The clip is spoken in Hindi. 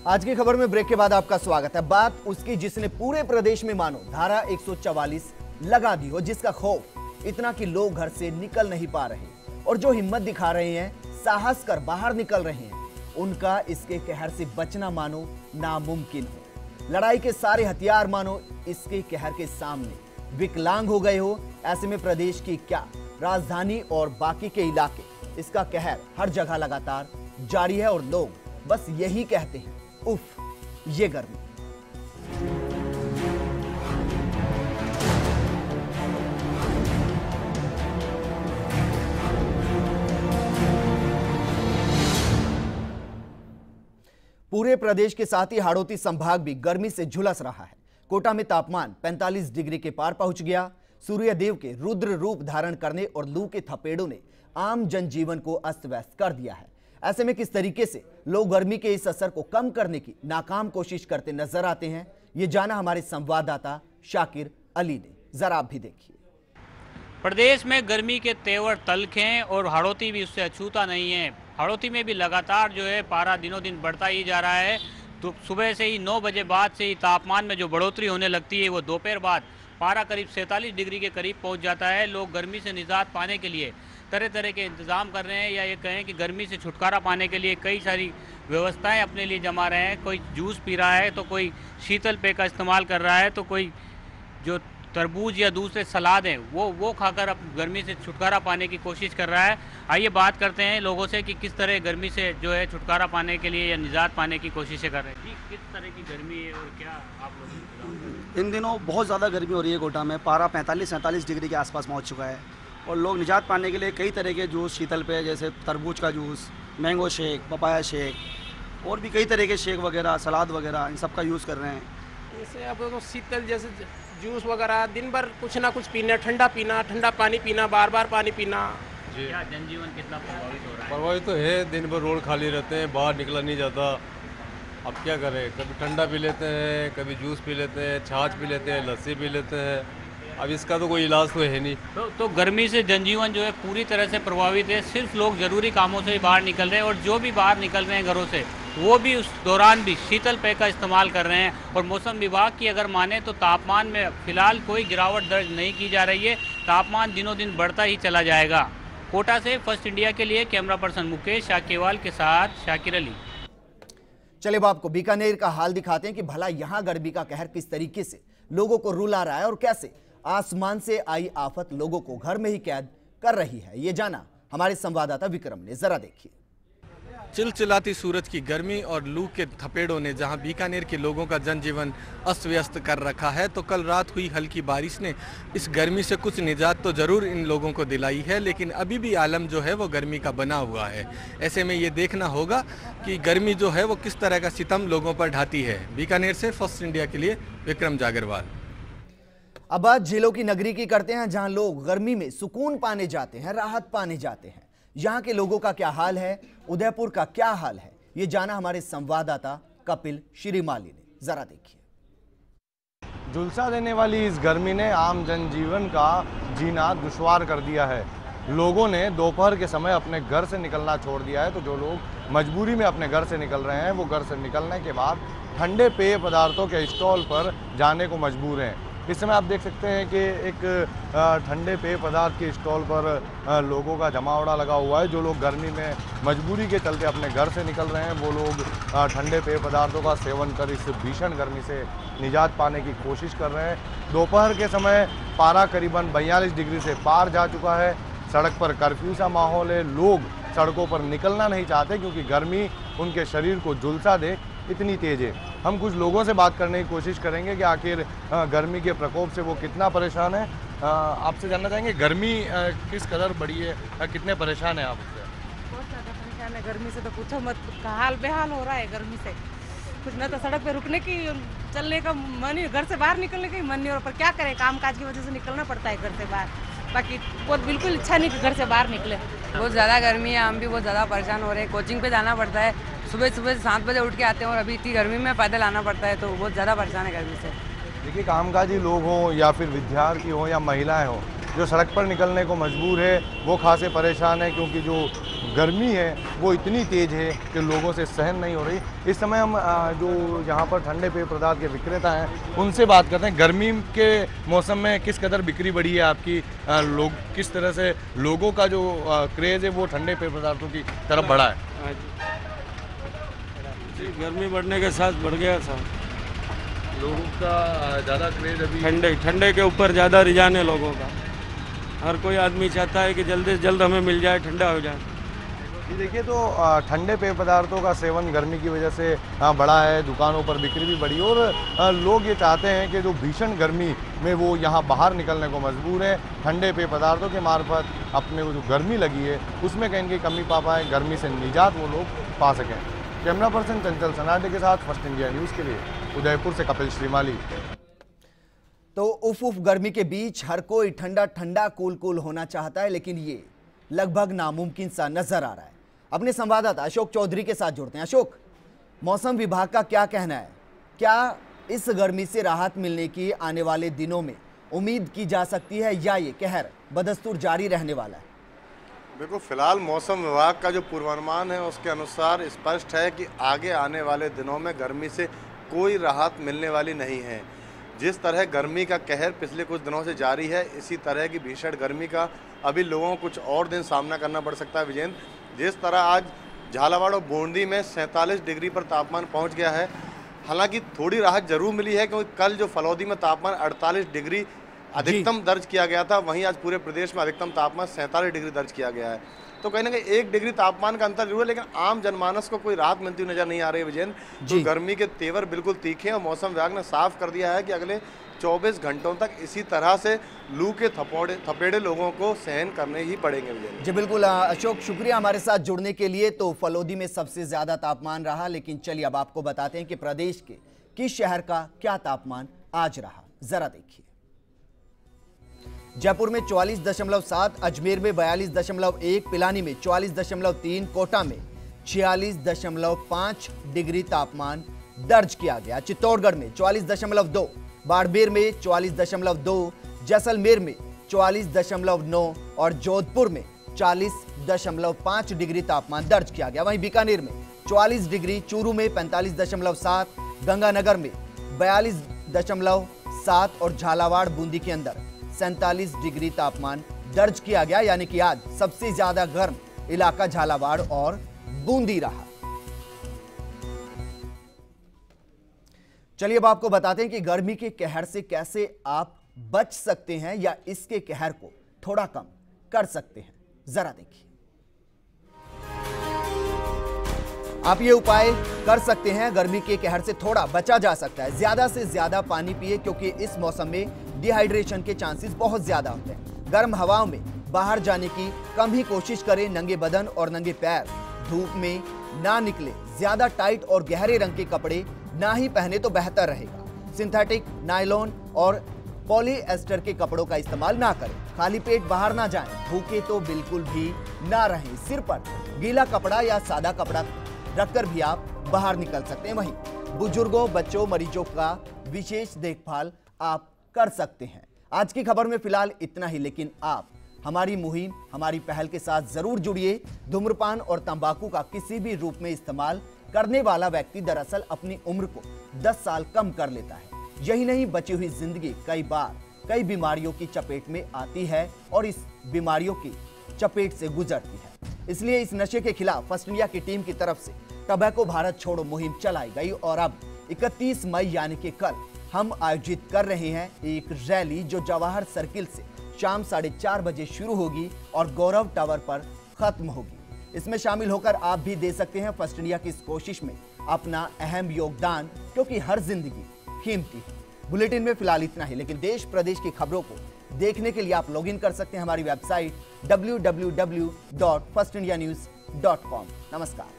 आज की खबर में ब्रेक के बाद आपका स्वागत है। बात उसकी जिसने पूरे प्रदेश में मानो धारा 144 लगा दी हो, जिसका खौफ इतना कि लोग घर से निकल नहीं पा रहे और जो हिम्मत दिखा रहे हैं, साहस कर बाहर निकल रहे हैं, उनका इसके कहर से बचना मानो नामुमकिन है। लड़ाई के सारे हथियार मानो इसके कहर के सामने विकलांग हो गए हो। ऐसे में प्रदेश की क्या राजधानी और बाकी के इलाके, इसका कहर हर जगह लगातार जारी है और लोग बस यही कहते हैं, उफ ये गर्मी। पूरे प्रदेश के साथ ही हाड़ौती संभाग भी गर्मी से झुलस रहा है। कोटा में तापमान 45 डिग्री के पार पहुंच गया। सूर्यदेव के रुद्र रूप धारण करने और लू के थपेड़ों ने आम जनजीवन को अस्त व्यस्त कर दिया है। ऐसे में किस तरीके से लोग गर्मी के इस असर को कम करने की नाकाम कोशिश करते नजर आते हैं, ये जाना हमारे संवाददाता शाकिर अली ने। जरा आप भी देखिए। प्रदेश में गर्मी के तेवर तल्ख हैं और हाड़ौती भी उससे अछूता नहीं है। हाड़ौती में भी लगातार जो है पारा दिनों दिन बढ़ता ही जा रहा है। तो सुबह से ही 9 बजे बाद से ही तापमान में जो बढ़ोतरी होने लगती है, वो दोपहर बाद पारा करीब 47 डिग्री के करीब पहुंच जाता है। लोग गर्मी से निजात पाने के लिए तरह तरह के इंतज़ाम कर रहे हैं, या ये कहें कि गर्मी से छुटकारा पाने के लिए कई सारी व्यवस्थाएं अपने लिए जमा रहे हैं। कोई जूस पी रहा है, तो कोई शीतल पेय का इस्तेमाल कर रहा है, तो कोई जो तरबूज या दूसरे सलाद हैं वो खाकर अब गर्मी से छुटकारा पाने की कोशिश कर रहा है। आइए बात करते हैं लोगों से कि किस तरह गर्मी से जो है छुटकारा पाने के लिए या निजात पाने की कोशिशें कर रहे हैं। जी, किस तरह की गर्मी है और क्या आप लोग? इन दिनों बहुत ज़्यादा गर्मी हो रही है। कोटा में पारा 45-47 डिग्री के आसपास पहुंच चुका है और लोग निजात पाने के लिए कई तरह के जूस, शीतल पेय जैसे तरबूज का juice, mango shake, papaya shake और भी कई तरह के शेक वगैरह, सलाद वगैरह, इन सब का यूज़ कर रहे हैं। जैसे अब तो शीतल जैसे जूस वगैरह, दिन भर कुछ ना कुछ पीना, ठंडा पानी पीना, बार बार पानी पीना। क्या जनजीवन कितना प्रभावित हो रहा है? प्रभावित तो है, दिन भर रोड खाली रहते हैं, बाहर निकला नहीं जाता। अब क्या करें, कभी ठंडा पी लेते हैं, कभी जूस पी लेते हैं, छाछ पी लेते हैं, लस्सी पी लेते हैं। अब इसका तो कोई इलाज तो है नहीं। तो गर्मी से जनजीवन जो है पूरी तरह से प्रभावित है। सिर्फ लोग ज़रूरी कामों से ही बाहर निकल रहे हैं और जो भी बाहर निकल रहे हैं घरों से, वो भी उस दौरान भी शीतल पेय का इस्तेमाल कर रहे हैं। और मौसम विभाग की अगर माने तो तापमान में फ़िलहाल कोई गिरावट दर्ज नहीं की जा रही है। तापमान दिनों दिन बढ़ता ही चला जाएगा। कोटा से फर्स्ट इंडिया के लिए कैमरा पर्सन मुकेश शाकेवाल के साथ शाकिर अली। चलिए अब आपको बीकानेर का हाल दिखाते हैं कि भला यहां गर्मी का कहर किस तरीके से लोगों को रुला रहा है और कैसे आसमान से आई आफत लोगों को घर में ही कैद कर रही है। ये जाना हमारे संवाददाता विक्रम ने। जरा देखिए। चिलचिलाती सूरज की गर्मी और लू के थपेड़ों ने जहां बीकानेर के लोगों का जनजीवन अस्त व्यस्त कर रखा है, तो कल रात हुई हल्की बारिश ने इस गर्मी से कुछ निजात तो जरूर इन लोगों को दिलाई है, लेकिन अभी भी आलम जो है वो गर्मी का बना हुआ है। ऐसे में ये देखना होगा कि गर्मी जो है वो किस तरह का सितम लोगों पर ढाती है। बीकानेर से फर्स्ट इंडिया के लिए विक्रम जागरवाल। अब बात झीलों की नगरी की करते हैं, जहां लोग गर्मी में सुकून पाने जाते हैं, राहत पाने जाते हैं। यहाँ के लोगों का क्या हाल है, उदयपुर का क्या हाल है, ये जाना हमारे संवाददाता कपिल श्रीमाली ने। जरा देखिए। झुलसा देने वाली इस गर्मी ने आम जनजीवन का जीना दुश्वार कर दिया है। लोगों ने दोपहर के समय अपने घर से निकलना छोड़ दिया है। तो जो लोग मजबूरी में अपने घर से निकल रहे हैं, वो घर से निकलने के बाद ठंडे पेय पदार्थों के स्टॉल पर जाने को मजबूर हैं। इस समय आप देख सकते हैं कि एक ठंडे पेय पदार्थ के स्टॉल पर लोगों का जमावड़ा लगा हुआ है। जो लोग गर्मी में मजबूरी के चलते अपने घर से निकल रहे हैं, वो लोग ठंडे पेय पदार्थों का सेवन कर इस भीषण गर्मी से निजात पाने की कोशिश कर रहे हैं। दोपहर के समय पारा करीबन 42 डिग्री से पार जा चुका है। सड़क पर कर्फ्यू सा माहौल है। लोग सड़कों पर निकलना नहीं चाहते क्योंकि गर्मी उनके शरीर को झुलसा दे, इतनी तेज है। हम कुछ लोगों से बात करने की कोशिश करेंगे कि आखिर गर्मी के प्रकोप से वो कितना परेशान है। आपसे जानना चाहेंगे गर्मी किस कदर बढ़ी है, कितने परेशान हैं आप उससे? बहुत ज़्यादा परेशान है गर्मी से, तो पूछो मत। हाल बेहाल हो रहा है गर्मी से। कुछ ना तो सड़क पे रुकने की, चलने का मन ही, घर से बाहर निकलने का ही मन नहीं हो रहा। पर क्या करें, काम काज की वजह से निकलना पड़ता है घर से बाहर। बाकी बहुत बिल्कुल इच्छा नहीं कि घर से बाहर निकले। बहुत ज़्यादा गर्मी है, हम भी बहुत ज़्यादा परेशान हो रहे हैं। कोचिंग पे जाना पड़ता है, सुबह 7 बजे उठ के आते हैं और अभी इतनी गर्मी में पैदल आना पड़ता है, तो बहुत ज़्यादा परेशान है गर्मी से। देखिए, कामकाजी लोग हों या फिर विद्यार्थी हों या महिलाएं हों, जो सड़क पर निकलने को मजबूर है, वो खासे परेशान है क्योंकि जो गर्मी है वो इतनी तेज़ है कि लोगों से सहन नहीं हो रही। इस समय हम जो यहाँ पर ठंडे पेय पदार्थ के विक्रेता हैं उनसे बात करते हैं। गर्मी के मौसम में किस कदर बिक्री बढ़ी है आपकी, लोग किस तरह से लोगों का जो क्रेज़ है वो ठंडे पेय पदार्थों की तरफ बढ़ा है? गर्मी बढ़ने के साथ बढ़ गया था लोगों का ज़्यादा क्रेज़ अभी ठंडे के ऊपर ज़्यादा रुझान है लोगों का। हर कोई आदमी चाहता है कि जल्दी से जल्द हमें मिल जाए, ठंडा हो जाए। जी देखिए, तो ठंडे पेय पदार्थों का सेवन गर्मी की वजह से बढ़ा है, दुकानों पर बिक्री भी बढ़ी और लोग ये चाहते हैं कि जो भीषण गर्मी में वो यहाँ बाहर निकलने को मजबूर है, ठंडे पेय पदार्थों के मार्फत अपने को जो गर्मी लगी है उसमें कहीं की कमी पा पाए, गर्मी से निजात वो लोग पा सकें। कैमरा पर्सन चंचल सनाडे के साथ फर्स्ट इंडिया न्यूज़ के लिए उदयपुर से कपिल श्रीमाली। तो उफ गर्मी के बीच हर कोई ठंडा ठंडा कूल कूल होना चाहता है, लेकिन ये लगभग नामुमकिन सा नजर आ रहा है। अपने संवाददाता अशोक चौधरी के साथ जुड़ते हैं। अशोक, मौसम विभाग का क्या कहना है? क्या इस गर्मी से राहत मिलने की आने वाले दिनों में उम्मीद की जा सकती है या ये कहर बदस्तूर जारी रहने वाला है? देखो, फिलहाल मौसम विभाग का जो पूर्वानुमान है उसके अनुसार स्पष्ट है कि आगे आने वाले दिनों में गर्मी से कोई राहत मिलने वाली नहीं है। जिस तरह गर्मी का कहर पिछले कुछ दिनों से जारी है, इसी तरह की भीषण गर्मी का अभी लोगों को कुछ और दिन सामना करना पड़ सकता है। विजेंद्र, जिस तरह आज झालावाड़ और बूंदी में 47 डिग्री पर तापमान पहुंच गया है, हालांकि थोड़ी राहत जरूर मिली है क्योंकि कल जो फलौदी में तापमान 48 डिग्री अधिकतम दर्ज किया गया था, वहीं आज पूरे प्रदेश में अधिकतम तापमान 47 डिग्री दर्ज किया गया है। तो कहीं ना कहीं 1 डिग्री तापमान का अंतर जरूर है, लेकिन आम जनमानस को कोई राहत मिलती हुई नजर नहीं आ रही है। विजेंद्र, तो गर्मी के तेवर बिल्कुल तीखे हैं और मौसम विभाग ने साफ कर दिया है कि अगले 24 घंटों तक इसी तरह से लू के थपेड़े लोगों को सहन करने ही पड़ेंगे। विजेंद्र जी बिल्कुल अशोक, शुक्रिया हमारे साथ जुड़ने के लिए। तो फलौदी में सबसे ज्यादा तापमान रहा, लेकिन चलिए अब आपको बताते हैं कि प्रदेश के किस शहर का क्या तापमान आज रहा। जरा देखिए, जयपुर में 44.7, अजमेर में 42.1, पिलानी में 44.3, कोटा में 46.5 डिग्री तापमान दर्ज किया गया। चित्तौड़गढ़ में 44.2, बाड़मेर में 44.2, जैसलमेर में 44.9 और जोधपुर में 40.5 डिग्री तापमान दर्ज किया गया। वहीं बीकानेर में 44 डिग्री, चूरू में 45.7, गंगानगर में 42.7 और झालावाड़ बूंदी के अंदर 47 डिग्री तापमान दर्ज किया गया। यानी कि आज सबसे ज्यादा गर्म इलाका झालावाड़ और बूंदी रहा। चलिए अब आपको बताते हैं कि गर्मी के कहर से कैसे आप बच सकते हैं या इसके कहर को थोड़ा कम कर सकते हैं। जरा देखिए, आप ये उपाय कर सकते हैं, गर्मी के कहर से थोड़ा बचा जा सकता है। ज्यादा से ज्यादा पानी पिए क्योंकि इस मौसम में डिहाइड्रेशन के चांसेस बहुत ज्यादा होते हैं। गर्म हवाओं में बाहर जाने की कम ही कोशिश करें। नंगे बदन और नंगे पैर धूप में ना निकले। ज्यादा टाइट और गहरे रंग के कपड़े ना ही पहने तो बेहतर रहेगा। सिंथेटिक, नायलॉन और पॉलीएस्टर के कपड़ों का इस्तेमाल ना करें। खाली पेट बाहर ना जाएं। भूखे तो बिल्कुल भी ना रहें। सिर पर गीला कपड़ा या सादा कपड़ा रखकर भी आप बाहर निकल सकते हैं। वहीं बुजुर्गों, बच्चों, मरीजों का विशेष देखभाल आप कर सकते हैं। आज की खबर में फिलहाल इतना ही, लेकिन आप हमारी मुहिम, हमारी पहल के साथ जरूर जुड़िए। धूम्रपान और तंबाकू का किसी भी रूप में इस्तेमाल करने वाला व्यक्ति दरअसल अपनी उम्र को 10 साल कम कर लेता है। यही नहीं, बची हुई जिंदगी कई बार कई बीमारियों की चपेट में आती है और इस बीमारियों की चपेट से गुजरती है। इसलिए इस नशे के खिलाफ फर्स्ट इंडिया की टीम की तरफ से टबैको भारत छोड़ो मुहिम चलाई गई और अब 31 मई यानी कि कल हम आयोजित कर रहे हैं एक रैली जो जवाहर सर्किल से शाम 4:30 बजे शुरू होगी और गौरव टावर पर खत्म होगी। इसमें शामिल होकर आप भी दे सकते हैं फर्स्ट इंडिया की इस कोशिश में अपना अहम योगदान, क्योंकि हर जिंदगी कीमती है। बुलेटिन में फिलहाल इतना ही, लेकिन देश प्रदेश की खबरों को देखने के लिए आप लॉगिन कर सकते हैं हमारी वेबसाइट www.firstindianews.com। नमस्कार।